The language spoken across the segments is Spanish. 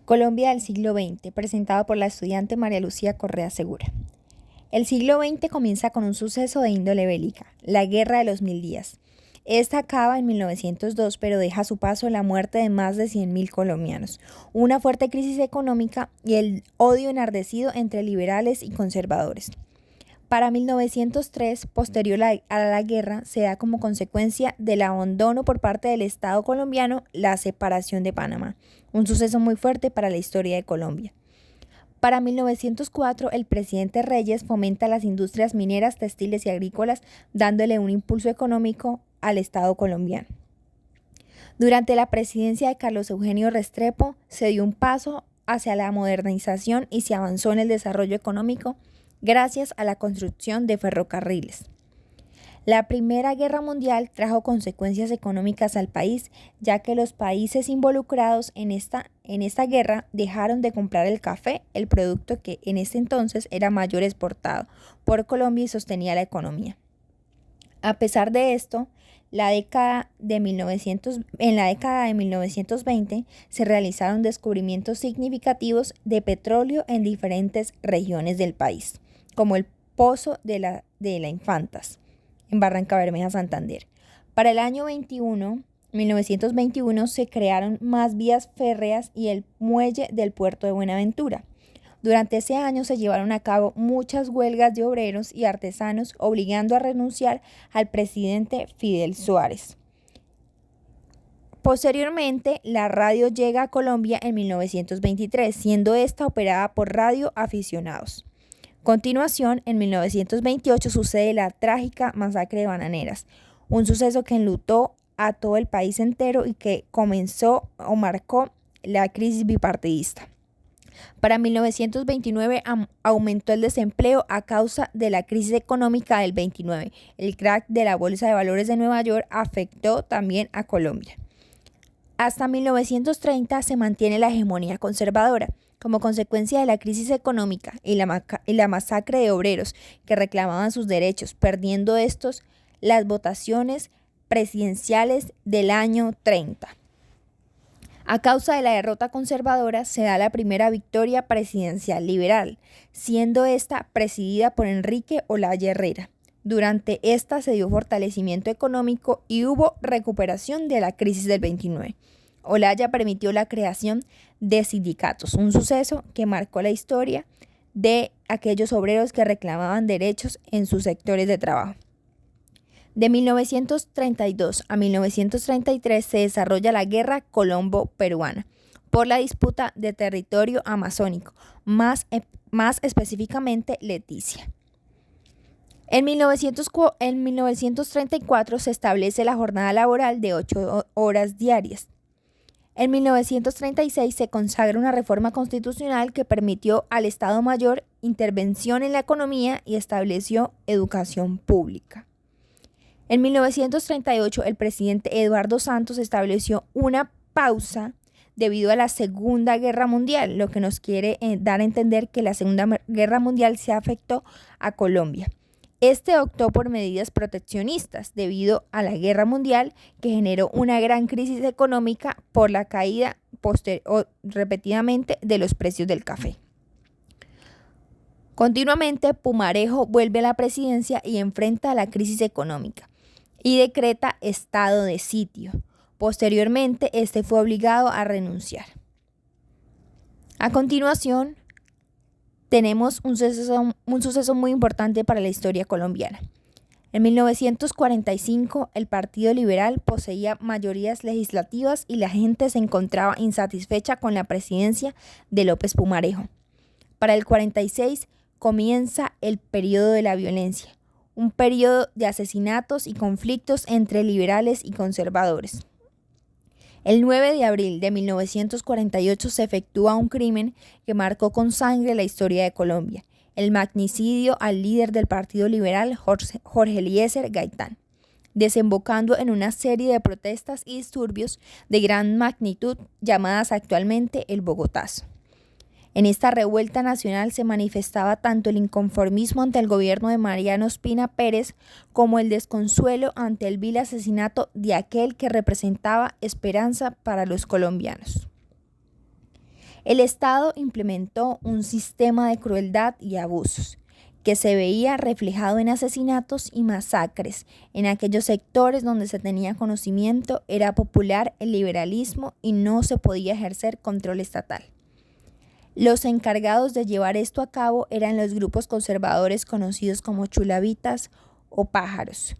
Colombia del siglo XX, presentado por la estudiante María Lucía Correa Segura. El siglo XX comienza con un suceso de índole bélica, la Guerra de los Mil Días. Esta acaba en 1902, pero deja a su paso la muerte de más de 100.000 colombianos, una fuerte crisis económica y el odio enardecido entre liberales y conservadores. Para 1903, posterior a la guerra, se da como consecuencia del abandono por parte del Estado colombiano la separación de Panamá, un suceso muy fuerte para la historia de Colombia. Para 1904, el presidente Reyes fomenta las industrias mineras, textiles y agrícolas, dándole un impulso económico al Estado colombiano. Durante la presidencia de Carlos Eugenio Restrepo, se dio un paso hacia la modernización y se avanzó en el desarrollo económico gracias a la construcción de ferrocarriles. La Primera Guerra Mundial trajo consecuencias económicas al país, ya que los países involucrados en esta guerra dejaron de comprar el café, el producto que en ese entonces era mayor exportado por Colombia y sostenía la economía. A pesar de esto, en la década de 1920 se realizaron descubrimientos significativos de petróleo en diferentes regiones del país, como el Pozo de la Infantas, en Barrancabermeja, Santander. Para el año 1921, se crearon más vías férreas y el muelle del puerto de Buenaventura. Durante ese año se llevaron a cabo muchas huelgas de obreros y artesanos, obligando a renunciar al presidente Fidel Suárez. Posteriormente, la radio llega a Colombia en 1923, siendo esta operada por radioaficionados. A continuación, en 1928 sucede la trágica masacre de Bananeras, un suceso que enlutó a todo el país entero y que comenzó o marcó la crisis bipartidista. Para 1929 aumentó el desempleo a causa de la crisis económica del 29. El crack de la Bolsa de Valores de Nueva York afectó también a Colombia. Hasta 1930 se mantiene la hegemonía conservadora. Como consecuencia de la crisis económica y la masacre de obreros que reclamaban sus derechos, perdiendo estos las votaciones presidenciales del año 30. A causa de la derrota conservadora se da la primera victoria presidencial liberal, siendo esta presidida por Enrique Olaya Herrera. Durante esta se dio fortalecimiento económico y hubo recuperación de la crisis del 29. Olaya permitió la creación de sindicatos, un suceso que marcó la historia de aquellos obreros que reclamaban derechos en sus sectores de trabajo. De 1932 a 1933 se desarrolla la Guerra Colombo-Peruana por la disputa de territorio amazónico, más específicamente Leticia. En 1934 se establece la jornada laboral de 8 horas diarias. En 1936 se consagra una reforma constitucional que permitió al Estado Mayor intervención en la economía y estableció educación pública. En 1938 el presidente Eduardo Santos estableció una pausa debido a la Segunda Guerra Mundial, lo que nos quiere dar a entender que la Segunda Guerra Mundial se afectó a Colombia. Este optó por medidas proteccionistas debido a la Guerra Mundial, que generó una gran crisis económica por la caída repetidamente de los precios del café. Continuamente, Pumarejo vuelve a la presidencia y enfrenta la crisis económica y decreta estado de sitio. Posteriormente, este fue obligado a renunciar. A continuación, tenemos un suceso muy importante para la historia colombiana. En 1945, el Partido Liberal poseía mayorías legislativas y la gente se encontraba insatisfecha con la presidencia de López Pumarejo. Para el 46 comienza el periodo de la violencia, un periodo de asesinatos y conflictos entre liberales y conservadores. El 9 de abril de 1948 se efectúa un crimen que marcó con sangre la historia de Colombia, el magnicidio al líder del Partido Liberal, Jorge Eliezer Gaitán, desembocando en una serie de protestas y disturbios de gran magnitud llamadas actualmente el Bogotazo. En esta revuelta nacional se manifestaba tanto el inconformismo ante el gobierno de Mariano Ospina Pérez como el desconsuelo ante el vil asesinato de aquel que representaba esperanza para los colombianos. El Estado implementó un sistema de crueldad y abusos que se veía reflejado en asesinatos y masacres. En aquellos sectores donde se tenía conocimiento era popular el liberalismo y no se podía ejercer control estatal. Los encargados de llevar esto a cabo eran los grupos conservadores conocidos como chulavitas o pájaros.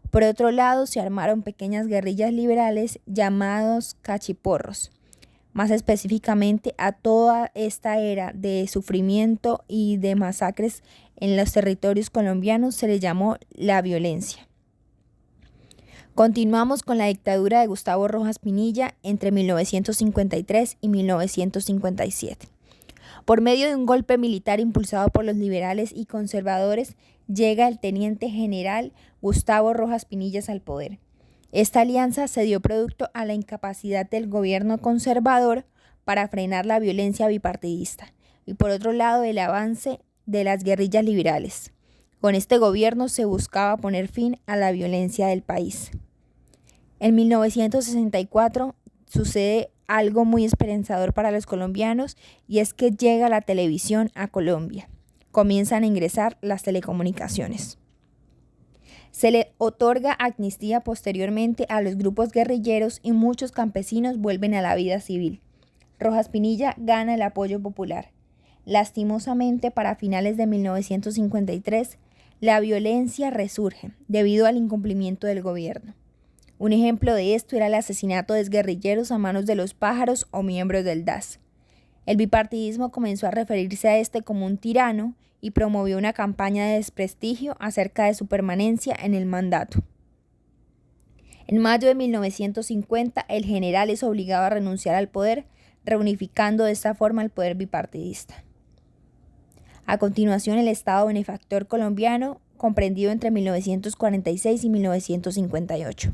Por otro lado, se armaron pequeñas guerrillas liberales llamados cachiporros. Más específicamente, a toda esta era de sufrimiento y de masacres en los territorios colombianos se le llamó la violencia. Continuamos con la dictadura de Gustavo Rojas Pinilla entre 1953 y 1957. Por medio de un golpe militar impulsado por los liberales y conservadores, llega el teniente general Gustavo Rojas Pinilla al poder. Esta alianza se dio producto a la incapacidad del gobierno conservador para frenar la violencia bipartidista y por otro lado el avance de las guerrillas liberales. Con este gobierno se buscaba poner fin a la violencia del país. En 1964 sucede algo muy esperanzador para los colombianos y es que llega la televisión a Colombia. Comienzan a ingresar las telecomunicaciones. Se le otorga amnistía posteriormente a los grupos guerrilleros y muchos campesinos vuelven a la vida civil. Rojas Pinilla gana el apoyo popular. Lastimosamente, para finales de 1953, la violencia resurge debido al incumplimiento del gobierno. Un ejemplo de esto era el asesinato de exguerrilleros a manos de los pájaros o miembros del DAS. El bipartidismo comenzó a referirse a este como un tirano y promovió una campaña de desprestigio acerca de su permanencia en el mandato. En mayo de 1950, el general es obligado a renunciar al poder, reunificando de esta forma el poder bipartidista. A continuación, el Estado benefactor colombiano, comprendido entre 1946 y 1958.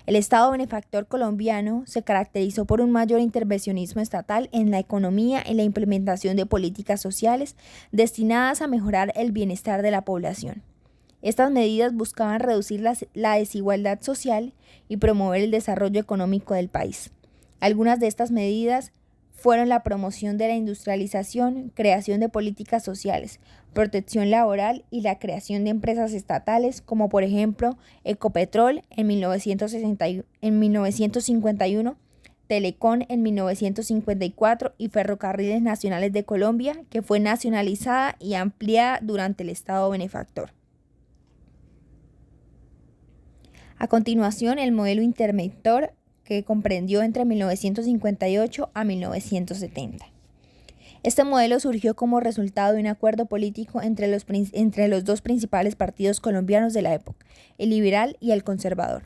El Estado benefactor colombiano se caracterizó por un mayor intervencionismo estatal en la economía y la implementación de políticas sociales destinadas a mejorar el bienestar de la población. Estas medidas buscaban reducir la desigualdad social y promover el desarrollo económico del país. Algunas de estas medidas fueron la promoción de la industrialización, creación de políticas sociales, protección laboral y la creación de empresas estatales como por ejemplo Ecopetrol en 1951, Telecom en 1954 y Ferrocarriles Nacionales de Colombia, que fue nacionalizada y ampliada durante el Estado benefactor. A continuación, el modelo interventor que comprendió entre 1958 a 1970. Este modelo surgió como resultado de un acuerdo político entre los dos principales partidos colombianos de la época, el liberal y el conservador.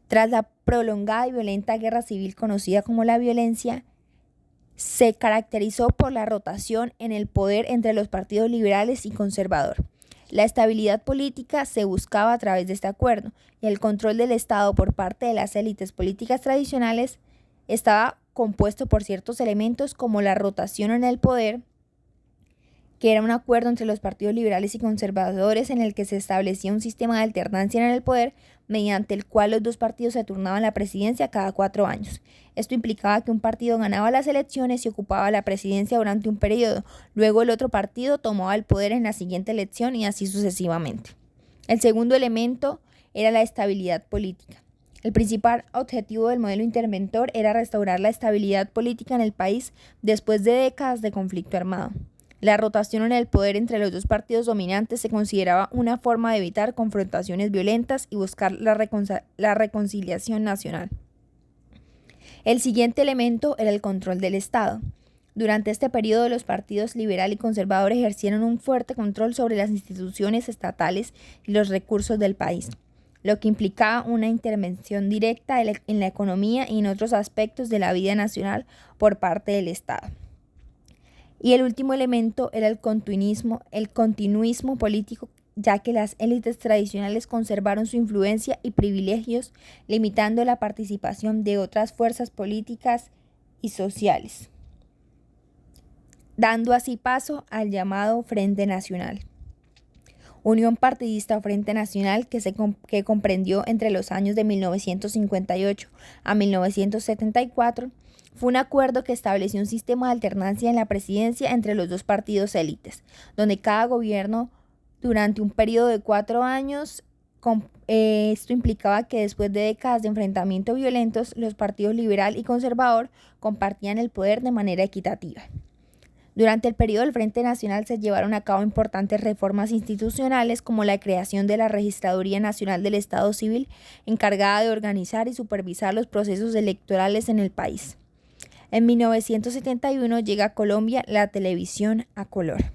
Tras la prolongada y violenta guerra civil conocida como la violencia, se caracterizó por la rotación en el poder entre los partidos liberales y conservador. La estabilidad política se buscaba a través de este acuerdo y el control del Estado por parte de las élites políticas tradicionales estaba compuesto por ciertos elementos como la rotación en el poder, que era un acuerdo entre los partidos liberales y conservadores en el que se establecía un sistema de alternancia en el poder mediante el cual los dos partidos se turnaban la presidencia cada 4 años. Esto implicaba que un partido ganaba las elecciones y ocupaba la presidencia durante un periodo, luego el otro partido tomaba el poder en la siguiente elección y así sucesivamente. El segundo elemento era la estabilidad política. El principal objetivo del modelo interventor era restaurar la estabilidad política en el país después de décadas de conflicto armado. La rotación en el poder entre los dos partidos dominantes se consideraba una forma de evitar confrontaciones violentas y buscar la reconciliación nacional. El siguiente elemento era el control del Estado. Durante este periodo, los partidos liberal y conservador ejercieron un fuerte control sobre las instituciones estatales y los recursos del país, lo que implicaba una intervención directa en la economía y en otros aspectos de la vida nacional por parte del Estado. Y el último elemento era el continuismo político, ya que las élites tradicionales conservaron su influencia y privilegios, limitando la participación de otras fuerzas políticas y sociales, dando así paso al llamado Frente Nacional. Unión Partidista o Frente Nacional que comprendió entre los años de 1958 a 1974, Fue un acuerdo que estableció un sistema de alternancia en la presidencia entre los dos partidos élites, donde cada gobierno durante un periodo de 4 años. Esto implicaba que después de décadas de enfrentamientos violentos, los partidos liberal y conservador compartían el poder de manera equitativa. Durante el periodo del Frente Nacional se llevaron a cabo importantes reformas institucionales como la creación de la Registraduría Nacional del Estado Civil, encargada de organizar y supervisar los procesos electorales en el país. En 1971 llega a Colombia la televisión a color.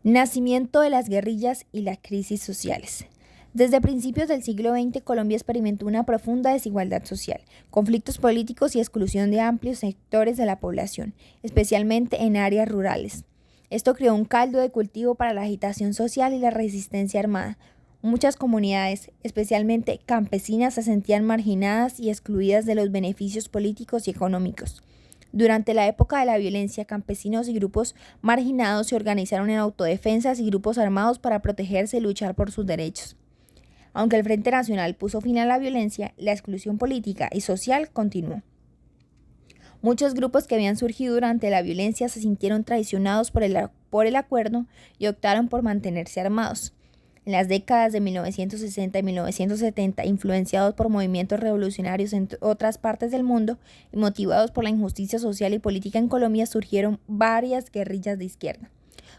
Nacimiento de las guerrillas y las crisis sociales. Desde principios del siglo XX, Colombia experimentó una profunda desigualdad social, conflictos políticos y exclusión de amplios sectores de la población, especialmente en áreas rurales. Esto creó un caldo de cultivo para la agitación social y la resistencia armada. Muchas comunidades, especialmente campesinas, se sentían marginadas y excluidas de los beneficios políticos y económicos. Durante la época de la violencia, campesinos y grupos marginados se organizaron en autodefensas y grupos armados para protegerse y luchar por sus derechos. Aunque el Frente Nacional puso fin a la violencia, la exclusión política y social continuó. Muchos grupos que habían surgido durante la violencia se sintieron traicionados por el acuerdo y optaron por mantenerse armados. En las décadas de 1960 y 1970, influenciados por movimientos revolucionarios en otras partes del mundo y motivados por la injusticia social y política en Colombia, surgieron varias guerrillas de izquierda,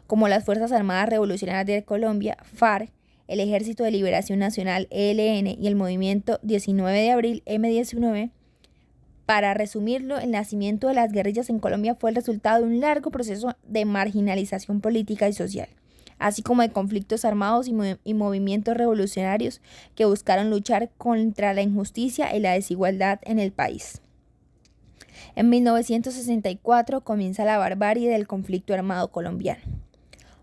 como las Fuerzas Armadas Revolucionarias de Colombia, FARC, el Ejército de Liberación Nacional, ELN, y el Movimiento 19 de Abril, M19. Para resumirlo, el nacimiento de las guerrillas en Colombia fue el resultado de un largo proceso de marginalización política y social, así como de conflictos armados y movimientos revolucionarios que buscaron luchar contra la injusticia y la desigualdad en el país. En 1964 comienza la barbarie del conflicto armado colombiano.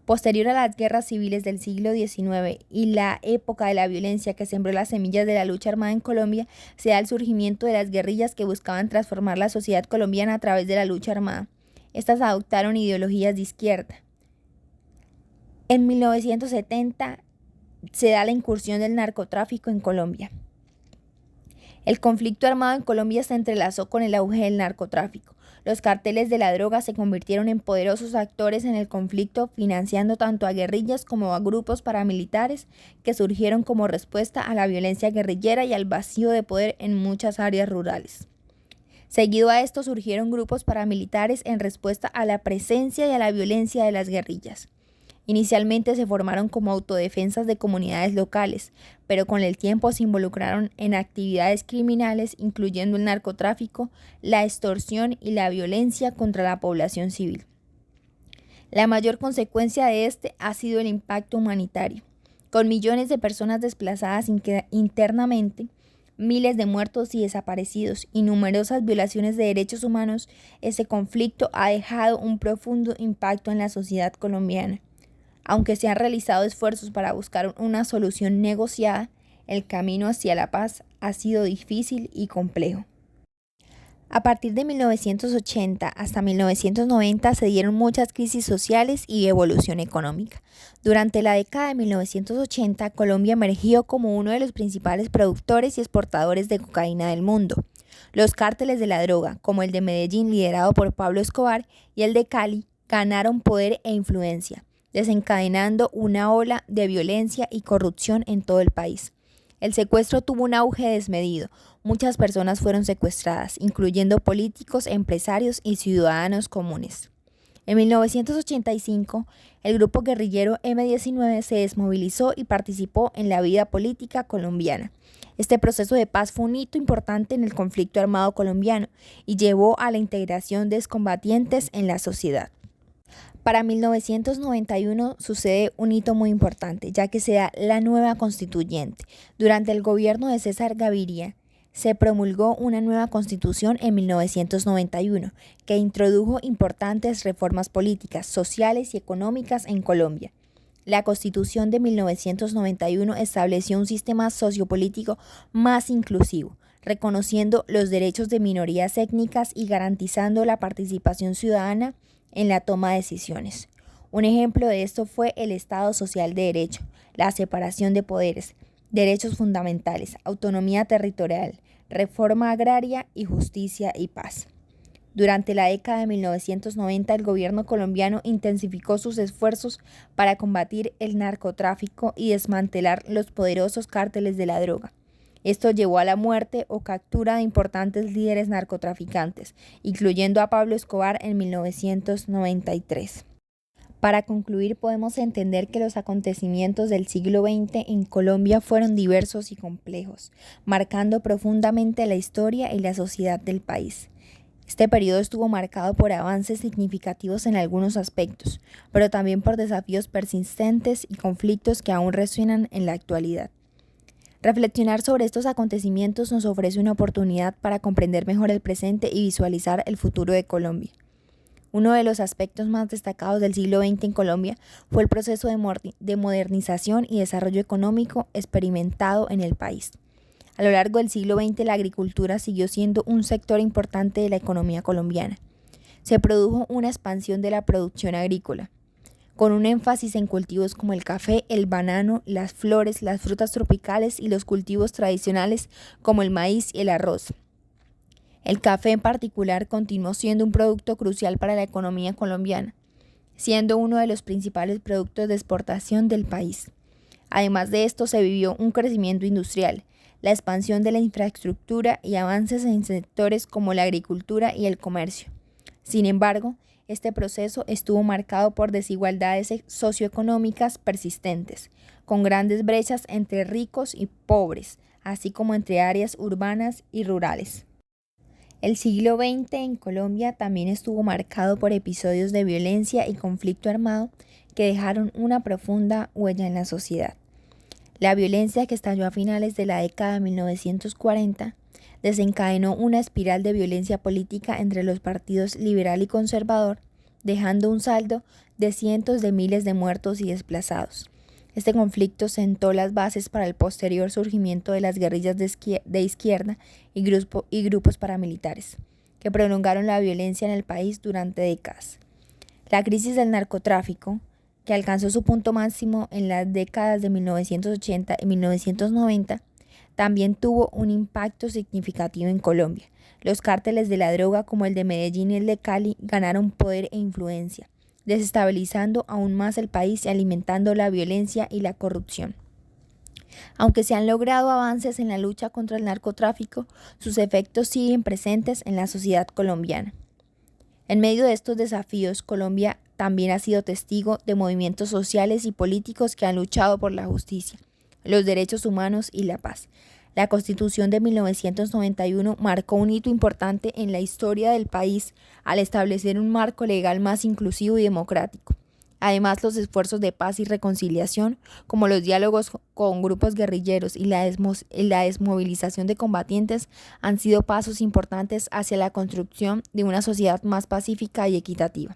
Posterior a las guerras civiles del siglo XIX y la época de la violencia que sembró las semillas de la lucha armada en Colombia, se da el surgimiento de las guerrillas que buscaban transformar la sociedad colombiana a través de la lucha armada. Estas adoptaron ideologías de izquierda. En 1970 se da la incursión del narcotráfico en Colombia. El conflicto armado en Colombia se entrelazó con el auge del narcotráfico. Los carteles de la droga se convirtieron en poderosos actores en el conflicto, financiando tanto a guerrillas como a grupos paramilitares que surgieron como respuesta a la violencia guerrillera y al vacío de poder en muchas áreas rurales. Seguido a esto surgieron grupos paramilitares en respuesta a la presencia y a la violencia de las guerrillas. Inicialmente se formaron como autodefensas de comunidades locales, pero con el tiempo se involucraron en actividades criminales, incluyendo el narcotráfico, la extorsión y la violencia contra la población civil. La mayor consecuencia de este ha sido el impacto humanitario. Con millones de personas desplazadas internamente, miles de muertos y desaparecidos y numerosas violaciones de derechos humanos, ese conflicto ha dejado un profundo impacto en la sociedad colombiana. Aunque se han realizado esfuerzos para buscar una solución negociada, el camino hacia la paz ha sido difícil y complejo. A partir de 1980 hasta 1990 se dieron muchas crisis sociales y evolución económica. Durante la década de 1980, Colombia emergió como uno de los principales productores y exportadores de cocaína del mundo. Los cárteles de la droga, como el de Medellín liderado por Pablo Escobar y el de Cali, ganaron poder e influencia, desencadenando una ola de violencia y corrupción en todo el país. El secuestro tuvo un auge desmedido. Muchas personas fueron secuestradas, incluyendo políticos, empresarios y ciudadanos comunes. En 1985, el grupo guerrillero M19 se desmovilizó y participó en la vida política colombiana. Este proceso de paz fue un hito importante en el conflicto armado colombiano y llevó a la integración de excombatientes en la sociedad. Para 1991 sucede un hito muy importante, ya que se da la nueva constituyente. Durante el gobierno de César Gaviria, se promulgó una nueva constitución en 1991, que introdujo importantes reformas políticas, sociales y económicas en Colombia. La Constitución de 1991 estableció un sistema sociopolítico más inclusivo, reconociendo los derechos de minorías étnicas y garantizando la participación ciudadana en la toma de decisiones. Un ejemplo de esto fue el Estado Social de Derecho, la separación de poderes, derechos fundamentales, autonomía territorial, reforma agraria y justicia y paz. Durante la década de 1990, el gobierno colombiano intensificó sus esfuerzos para combatir el narcotráfico y desmantelar los poderosos cárteles de la droga. Esto llevó a la muerte o captura de importantes líderes narcotraficantes, incluyendo a Pablo Escobar en 1993. Para concluir, podemos entender que los acontecimientos del siglo XX en Colombia fueron diversos y complejos, marcando profundamente la historia y la sociedad del país. Este periodo estuvo marcado por avances significativos en algunos aspectos, pero también por desafíos persistentes y conflictos que aún resuenan en la actualidad. Reflexionar sobre estos acontecimientos nos ofrece una oportunidad para comprender mejor el presente y visualizar el futuro de Colombia. Uno de los aspectos más destacados del siglo XX en Colombia fue el proceso de modernización y desarrollo económico experimentado en el país. A lo largo del siglo XX, la agricultura siguió siendo un sector importante de la economía colombiana. Se produjo una expansión de la producción agrícola, con un énfasis en cultivos como el café, el banano, las flores, las frutas tropicales y los cultivos tradicionales como el maíz y el arroz. El café en particular continuó siendo un producto crucial para la economía colombiana, siendo uno de los principales productos de exportación del país. Además de esto, se vivió un crecimiento industrial, la expansión de la infraestructura y avances en sectores como la agricultura y el comercio. Sin embargo, este proceso estuvo marcado por desigualdades socioeconómicas persistentes, con grandes brechas entre ricos y pobres, así como entre áreas urbanas y rurales. El siglo XX en Colombia también estuvo marcado por episodios de violencia y conflicto armado que dejaron una profunda huella en la sociedad. La violencia que estalló a finales de la década de 1940 desencadenó una espiral de violencia política entre los partidos liberal y conservador, dejando un saldo de cientos de miles de muertos y desplazados. Este conflicto sentó las bases para el posterior surgimiento de las guerrillas de izquierda y grupos paramilitares, que prolongaron la violencia en el país durante décadas. La crisis del narcotráfico, que alcanzó su punto máximo en las décadas de 1980 y 1990, también tuvo un impacto significativo en Colombia. Los cárteles de la droga, como el de Medellín y el de Cali, ganaron poder e influencia, desestabilizando aún más el país y alimentando la violencia y la corrupción. Aunque se han logrado avances en la lucha contra el narcotráfico, sus efectos siguen presentes en la sociedad colombiana. En medio de estos desafíos, Colombia también ha sido testigo de movimientos sociales y políticos que han luchado por la justicia, los derechos humanos y la paz. La Constitución de 1991 marcó un hito importante en la historia del país al establecer un marco legal más inclusivo y democrático. Además, los esfuerzos de paz y reconciliación, como los diálogos con grupos guerrilleros y la desmovilización de combatientes, han sido pasos importantes hacia la construcción de una sociedad más pacífica y equitativa.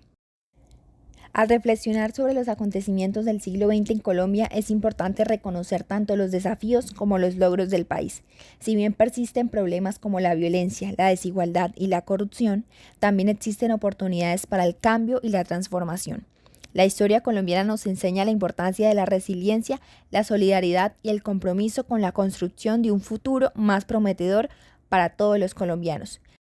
Al reflexionar sobre los acontecimientos del siglo XX en Colombia, es importante reconocer tanto los desafíos como los logros del país. Si bien persisten problemas como la violencia, la desigualdad y la corrupción, también existen oportunidades para el cambio y la transformación. La historia colombiana nos enseña la importancia de la resiliencia, la solidaridad y el compromiso con la construcción de un futuro más prometedor para todos los colombianos.